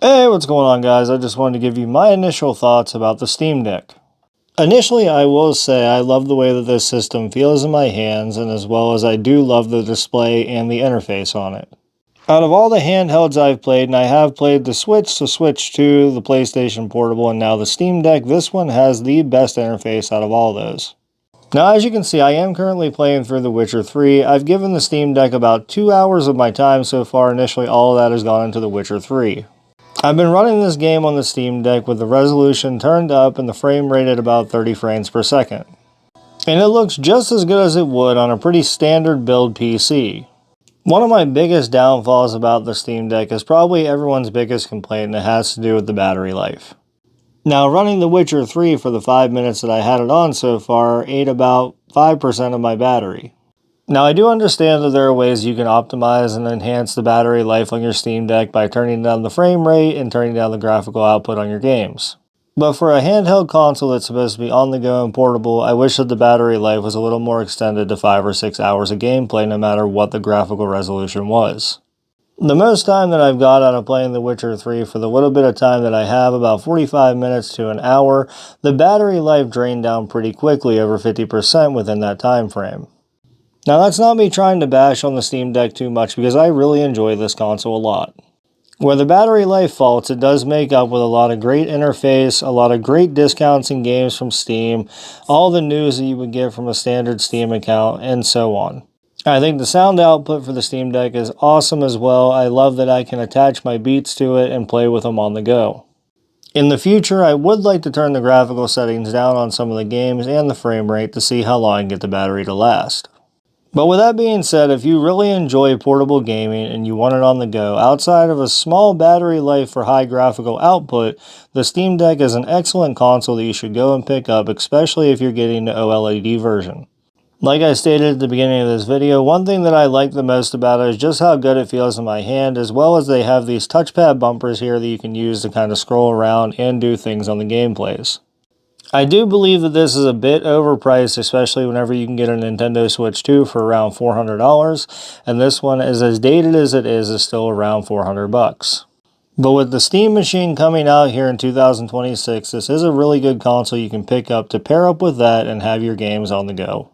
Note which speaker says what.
Speaker 1: Hey, what's going on, guys? I just wanted to give you my initial thoughts about the Steam Deck. Initially, I will say I love the way that this system feels in my hands, and as well as I do love the display and the interface on it. Out of all the handhelds I've played, and I have played the Switch 2, the PlayStation Portable, and now the Steam Deck, this one has the best interface out of all those. Now, as you can see, I am currently playing through The Witcher 3. I've given the Steam Deck about 2 hours of my time so far. Initially, all of that has gone into The Witcher 3. I've been running this game on the Steam Deck with the resolution turned up and the frame rate at about 30 frames per second. And it looks just as good as it would on a pretty standard build PC. One of my biggest downfalls about the Steam Deck is probably everyone's biggest complaint, and it has to do with the battery life. Now, running The Witcher 3 for the 5 minutes that I had it on so far ate about 5% of my battery. Now, I do understand that there are ways you can optimize and enhance the battery life on your Steam Deck by turning down the frame rate and turning down the graphical output on your games. But for a handheld console that's supposed to be on the go and portable, I wish that the battery life was a little more extended to 5 or 6 hours of gameplay, no matter what the graphical resolution was. The most time that I've got out of playing The Witcher 3, for the little bit of time that I have, about 45 minutes to an hour, the battery life drained down pretty quickly, over 50% within that time frame. Now, that's not me trying to bash on the Steam Deck too much, because I really enjoy this console a lot. Where the battery life faults, it does make up with a lot of great interface, a lot of great discounts in games from Steam, all the news that you would get from a standard Steam account, and so on. I think the sound output for the Steam Deck is awesome as well. I love that I can attach my Beats to it and play with them on the go. In the future, I would like to turn the graphical settings down on some of the games and the frame rate to see how long I can get the battery to last. But with that being said, if you really enjoy portable gaming and you want it on the go, outside of a small battery life for high graphical output, the Steam Deck is an excellent console that you should go and pick up, especially if you're getting the OLED version. Like I stated at the beginning of this video, one thing that I like the most about it is just how good it feels in my hand, as well as they have these touchpad bumpers here that you can use to kind of scroll around and do things on the gameplays. I do believe that this is a bit overpriced, especially whenever you can get a Nintendo Switch 2 for around $400, and this one, is as dated as it is still around $400. But with the Steam Machine coming out here in 2026, this is a really good console you can pick up to pair up with that and have your games on the go.